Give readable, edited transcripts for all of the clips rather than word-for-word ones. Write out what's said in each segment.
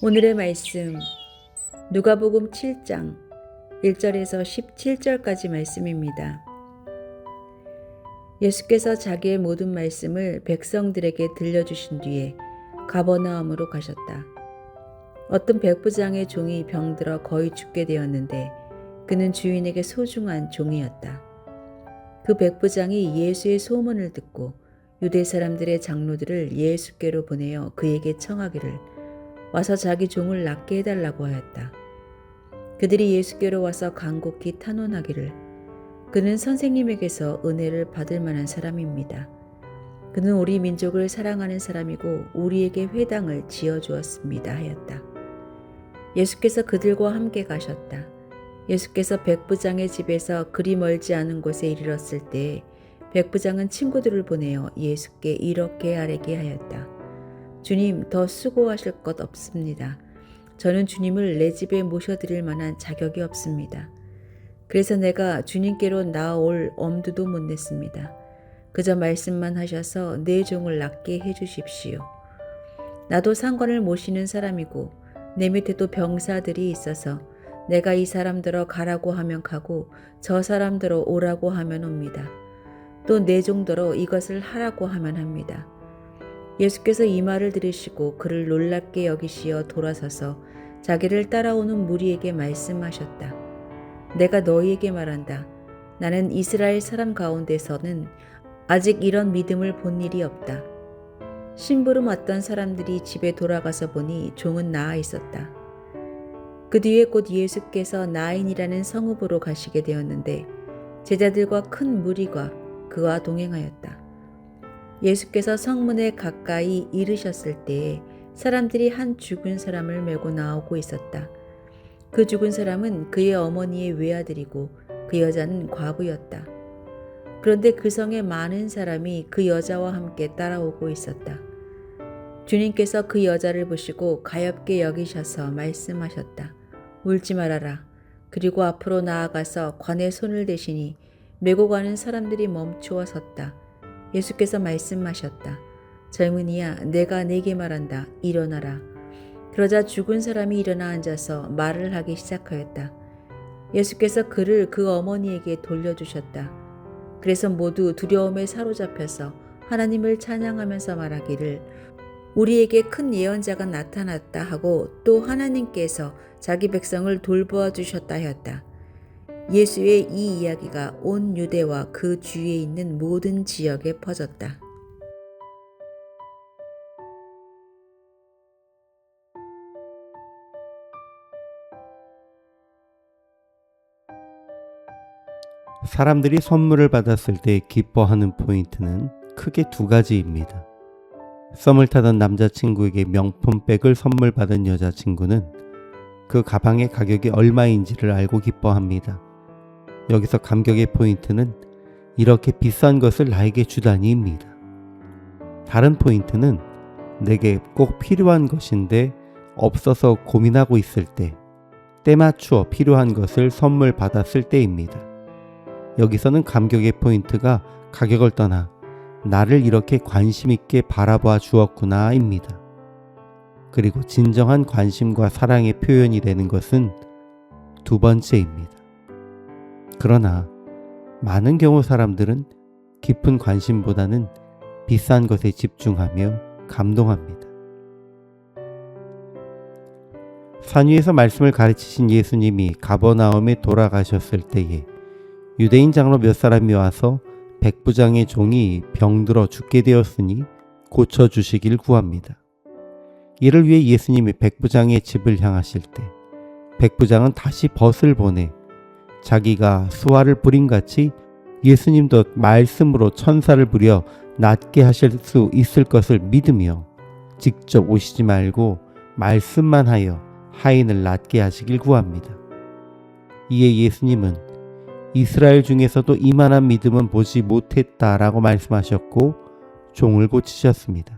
오늘의 말씀 누가복음 7장 1절에서 17절까지 말씀입니다. 예수께서 자기의 모든 말씀을 백성들에게 들려주신 뒤에 가버나움으로 가셨다. 어떤 백부장의 종이 병들어 거의 죽게 되었는데 그는 주인에게 소중한 종이었다. 그 백부장이 예수의 소문을 듣고 유대 사람들의 장로들을 예수께로 보내어 그에게 청하기를 와서 자기 종을 낫게 해달라고 하였다. 그들이 예수께로 와서 간곡히 탄원하기를 그는 선생님에게서 은혜를 받을 만한 사람입니다. 그는 우리 민족을 사랑하는 사람이고 우리에게 회당을 지어주었습니다 하였다. 예수께서 그들과 함께 가셨다. 예수께서 백부장의 집에서 그리 멀지 않은 곳에 이르렀을 때 백부장은 친구들을 보내어 예수께 이렇게 아뢰게 하였다. 주님, 더 수고하실 것 없습니다. 저는 주님을 내 집에 모셔드릴 만한 자격이 없습니다. 그래서 내가 주님께로 나아올 엄두도 못 냈습니다. 그저 말씀만 하셔서 내 종을 낫게 해주십시오. 나도 상관을 모시는 사람이고 내 밑에도 병사들이 있어서 내가 이 사람들어 가라고 하면 가고 저 사람들어 오라고 하면 옵니다. 또 내 종들어 이것을 하라고 하면 합니다. 예수께서 이 말을 들으시고 그를 놀랍게 여기시어 돌아서서 자기를 따라오는 무리에게 말씀하셨다. 내가 너희에게 말한다. 나는 이스라엘 사람 가운데서는 아직 이런 믿음을 본 일이 없다. 심부름 왔던 사람들이 집에 돌아가서 보니 종은 나아 있었다. 그 뒤에 곧 예수께서 나인이라는 성읍으로 가시게 되었는데 제자들과 큰 무리가 그와 동행하였다. 예수께서 성문에 가까이 이르셨을 때에 사람들이 한 죽은 사람을 메고 나오고 있었다. 그 죽은 사람은 그의 어머니의 외아들이고 그 여자는 과부였다. 그런데 그 성에 많은 사람이 그 여자와 함께 따라오고 있었다. 주님께서 그 여자를 보시고 가엾게 여기셔서 말씀하셨다. 울지 말아라. 그리고 앞으로 나아가서 관에 손을 대시니 메고 가는 사람들이 멈추어 섰다. 예수께서 말씀하셨다. 젊은이야, 내가 네게 말한다. 일어나라. 그러자 죽은 사람이 일어나 앉아서 말을 하기 시작하였다. 예수께서 그를 그 어머니에게 돌려주셨다. 그래서 모두 두려움에 사로잡혀서 하나님을 찬양하면서 말하기를 우리에게 큰 예언자가 나타났다 하고 또 하나님께서 자기 백성을 돌보아 주셨다 하였다. 예수의 이 이야기가 온 유대와 그 주위에 있는 모든 지역에 퍼졌다. 사람들이 선물을 받았을 때 기뻐하는 포인트는 크게 두 가지입니다. 썸을 타던 남자친구에게 명품백을 선물 받은 여자친구는 그 가방의 가격이 얼마인지를 알고 기뻐합니다. 여기서 감격의 포인트는 이렇게 비싼 것을 나에게 주다니입니다. 다른 포인트는 내게 꼭 필요한 것인데 없어서 고민하고 있을 때 맞추어 필요한 것을 선물 받았을 때입니다. 여기서는 감격의 포인트가 가격을 떠나 나를 이렇게 관심 있게 바라봐 주었구나 입니다. 그리고 진정한 관심과 사랑의 표현이 되는 것은 두 번째입니다. 그러나 많은 경우 사람들은 깊은 관심보다는 비싼 것에 집중하며 감동합니다. 산 위에서 말씀을 가르치신 예수님이 가버나움에 돌아가셨을 때에 유대인 장로 몇 사람이 와서 백부장의 종이 병들어 죽게 되었으니 고쳐주시길 구합니다. 이를 위해 예수님이 백부장의 집을 향하실 때 백부장은 다시 벗을 보내 자기가 수화를 부림같이 예수님도 말씀으로 천사를 부려 낫게 하실 수 있을 것을 믿으며 직접 오시지 말고 말씀만 하여 하인을 낫게 하시길 구합니다. 이에 예수님은 이스라엘 중에서도 이만한 믿음은 보지 못했다라고 말씀하셨고 종을 고치셨습니다.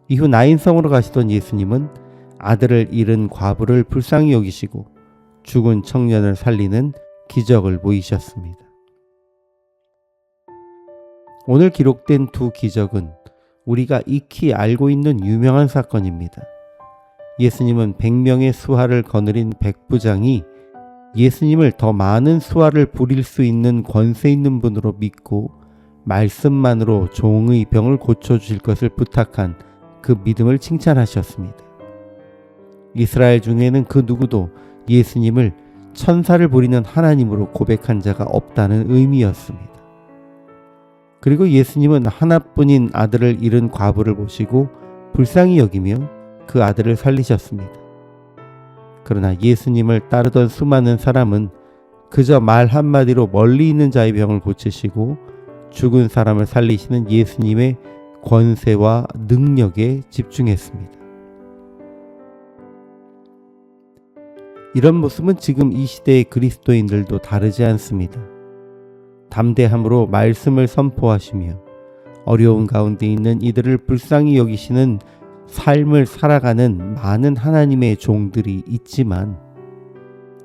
이후 나인성으로 가시던 예수님은 아들을 잃은 과부를 불쌍히 여기시고 죽은 청년을 살리는 기적을 보이셨습니다. 오늘 기록된 두 기적은 우리가 익히 알고 있는 유명한 사건입니다. 예수님은 100명의 수하를 거느린 백부장이 예수님을 더 많은 수하를 부릴 수 있는 권세 있는 분으로 믿고 말씀만으로 종의 병을 고쳐주실 것을 부탁한 그 믿음을 칭찬하셨습니다. 이스라엘 중에는 그 누구도 예수님을 천사를 부리는 하나님으로 고백한 자가 없다는 의미였습니다. 그리고 예수님은 하나뿐인 아들을 잃은 과부를 보시고 불쌍히 여기며 그 아들을 살리셨습니다. 그러나 예수님을 따르던 수많은 사람은 그저 말 한마디로 멀리 있는 자의 병을 고치시고 죽은 사람을 살리시는 예수님의 권세와 능력에 집중했습니다. 이런 모습은 지금 이 시대의 그리스도인들도 다르지 않습니다. 담대함으로 말씀을 선포하시며 어려운 가운데 있는 이들을 불쌍히 여기시는 삶을 살아가는 많은 하나님의 종들이 있지만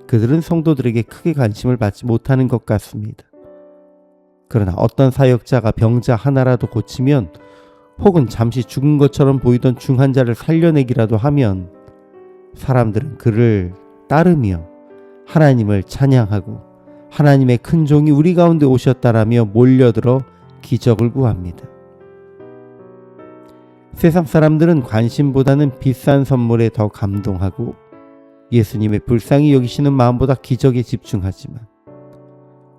그들은 성도들에게 크게 관심을 받지 못하는 것 같습니다. 그러나 어떤 사역자가 병자 하나라도 고치면 혹은 잠시 죽은 것처럼 보이던 중환자를 살려내기라도 하면 사람들은 그를 따르며 하나님을 찬양하고 하나님의 큰 종이 우리 가운데 오셨다라며 몰려들어 기적을 구합니다. 세상 사람들은 관심보다는 비싼 선물에 더 감동하고 예수님의 불쌍히 여기시는 마음보다 기적에 집중하지만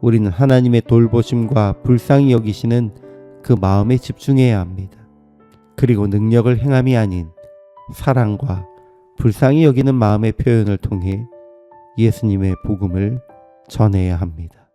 우리는 하나님의 돌보심과 불쌍히 여기시는 그 마음에 집중해야 합니다. 그리고 능력을 행함이 아닌 사랑과 불쌍히 여기는 마음의 표현을 통해 예수님의 복음을 전해야 합니다.